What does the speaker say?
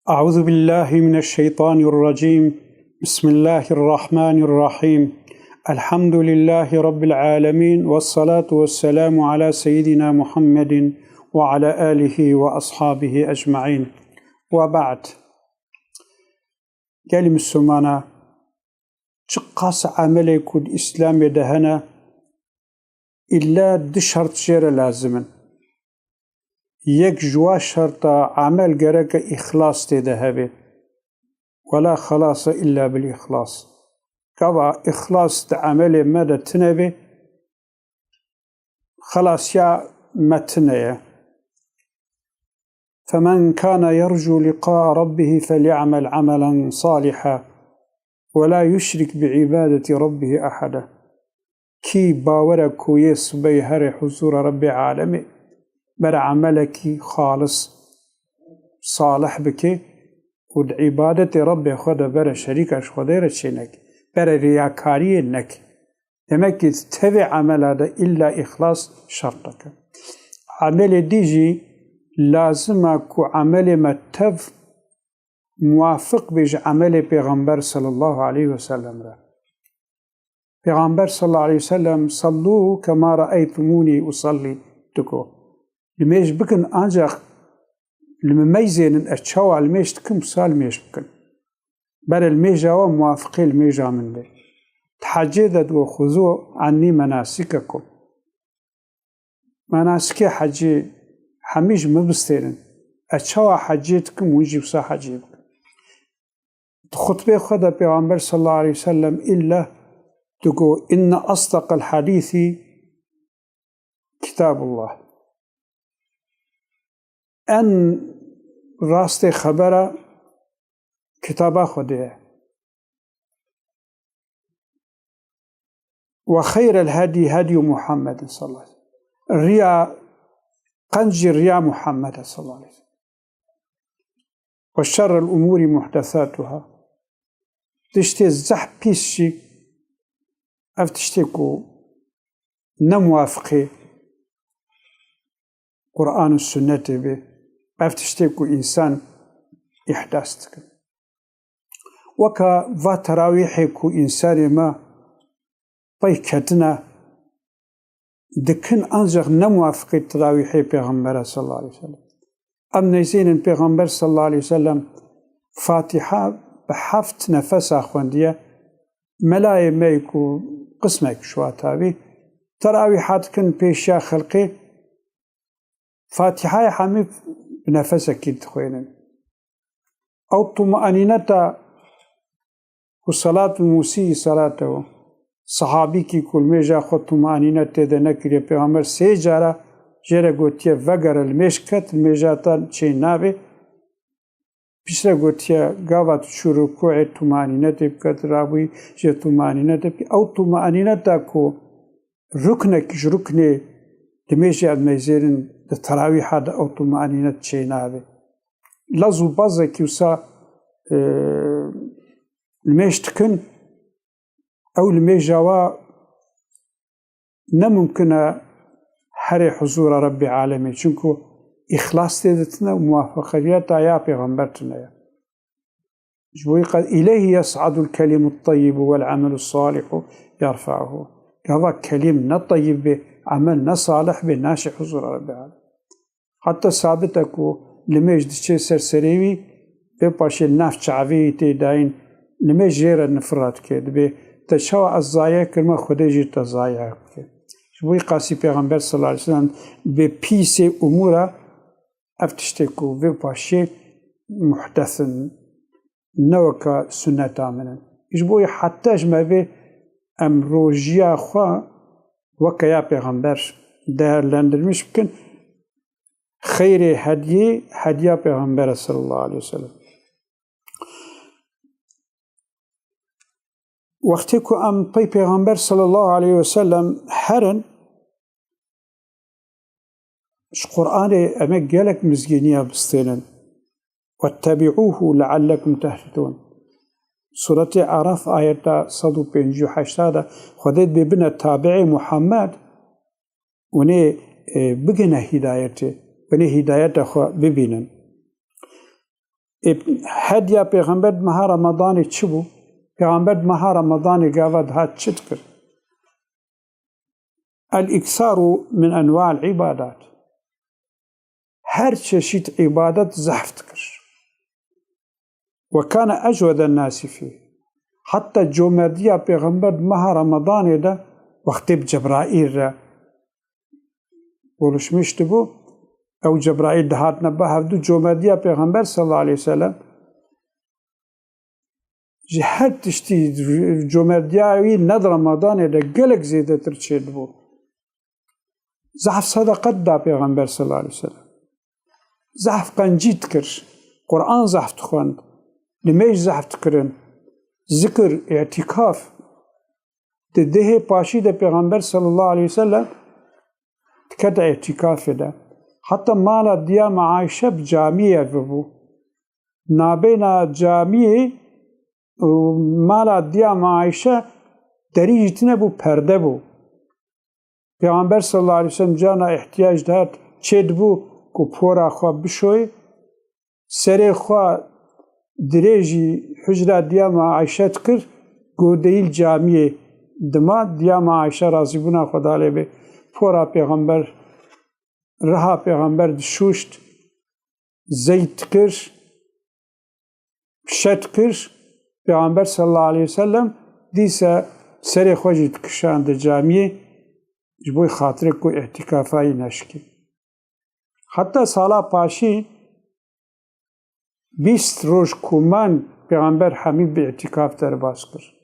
أعوذ بالله من الشيطان الرجيم. بسم الله الرحمن الرحيم. الحمد لله رب العالمين، والصلاة والسلام على سيدنا محمد وعلى آله وأصحابه أجمعين. وبعد، قال مسلمانا تقاس عملك الإسلام دهنا إلا دشرت شير لازما يك جوا شرط عمل جرك إخلاص تذهبه، ولا خلاص إلا بالإخلاص. كوا إخلاص تعمل مدى تنبه خلاص يا متنية. فمن كان يرجو لقاء ربه فليعمل عملا صالحا ولا يشرك بعبادة ربه أحدا. كي باورك كويس بيهر حضور رب عالمي بر عملك خالص صالح بك ود عبادة رب خدا بر شريكش خدا رشينك بر رياكاري نك demek ki tevi amelada illa ihlas şartaka. Amel diji lazıma ku ameli mettev muvafık bej ameli Peygamber sallallahu aleyhi ve sellem ra. Peygamber sallallahu aleyhi ve sellem sallu kema ra'aytumuni usalli duko. Limeş bıkın ancak المميزين الشوى الميش تكم سال ميش بكن بل الميجا وموافقي الميجا من لي تحجيدت وخذوا عني مناسككم. مناسكي حجي حميج مبستيرن الشوى حجيتكم ويجي بسا حجيبك. خطبه خدا پیغمبر صلى الله عليه وسلم إلا تقول إن أصدق الحديث كتاب الله. أن راست خبره كتابه خده. وخير الهدي هدي محمد صلى الله عليه وسلم. الرياء قنج الرياء محمد صلى الله عليه وسلم. وشر الأمور محدثاتها. تشتي الزح بيسشي افتشتيكو نموافقي قرآن السنة به افتشتيكو إنسان إحداثتك وكا فاتراويحكو إنسان ما بيكتنا دكن أنزغ نموافق التراويحي بيغمبر صلى الله عليه وسلم. أم نيزين بيغمبر صلى الله عليه وسلم فاتحة بحفت نفس أخواندية ملاي ميكو قسمك شواتابي تراويحات كن بيشا خلقي فاتحة حمي بنفسك كنت خوينن أو طمأنينة وصلاة الموسي صلاته صحابي كي كل ميجا خود طمأنينة تده نكري پیغمبر سي جارة جيرا گوتيا وگر المشكت الميجاتا چه نابي بيشرا گوتيا غاوات شروع كوع طمأنينة تبكت رابوي جي طمأنينة تبكي أو طمأنينة تاكو ركنك ركني دميجي الميزيرن التراويح هذا أو طمأنينة شيء نابه لازو بازا كيوسا الميشتكن أو الميجاوا نممكن حري حضور رب عالمي چونكو إخلاص تدتنا وموافقيات يا پیغمبرتنا جبوي قد إليه يصعد الكلم الطيب والعمل الصالح يرفعه. هذا كلم نطيب به عملنا صالح بناشي حضور رب العالمين. حتى ثابتكو لميج دشي سرسريوي بباشي الناف شعبي تيداين لميج جيرا نفرات كيد بي تشوى الزايا كلمة خديجي تزايا كيد. شبوي قاسي پیغمبر صلى الله عليه وسلم ببيسي أمورا افتشتكو بباشي محدثن نوكا سنة آمنا. شبوي حتى جمع بي أمروجيا خوا وكا يا پیغمبر در لندرمش بكن خير هدية پیغمبر صلى الله عليه وسلم. وقتی که ام پی پیغمبر صلى الله عليه وسلم هرن قرآن اما قالك مزجينيا بستينن واتبعوه لعلكم تهتدون. سورة عرف آيات 158 خدت ببنى تابع محمد وني بقنا هدايته وني هدايته خو ببينن. هدیا پیغمبر مها رمضانی چی بو؟ پیغمبر مها رمضانی گاود هات چت کرد؟ الإكثار من أنواع العبادات، هر چشید عبادت زحفت کر وكان أجود الناس فيه. حتى جومرديا پیغمبر مها رمضان ده وقت جبرائيل را بولش مشتبو او جبرائيل ده هات نبه هفدو جومرديا پیغمبر صلى الله عليه وسلم هر تشتی جومردیاوی ند رمضان ده گلک زیده تر چید بو. ضعف صدقت دا پیغمبر صلی الله علیه وسلم، ضعف قنجید کر، قرآن ضعف خوند، نمیش ضعف کرن، ذکر اعتکاف ده پاشی ده پیغمبر صلی الله علیه وسلم تکد اعتکاف ده. حتی مالا دیا معایشه بجامیه ببو، نابینا جامیه مالا دیا معایشه دریجت نبو پرده بو. پیغمبر صلی الله علیه وسلم جانا احتیاج داد چید بو که پورا خواه بشوی سری خواه دریجی حجره دیا معایشه تکر گودهیل جامیه دما دیا معایشه رازی بنا خدا لی بی پورا پیغمبر رها پیغمبر شوشت زیت کر شت کر پیغمبر صلی الله علیه وسلم دیسا سری خوشی تکشاند جامیه جبوی خاطر کو اعتکافایی نشکی. حتی سالا پاشی 20 روز کومان پیغمبر حمید به اعتکاف در باز کرد.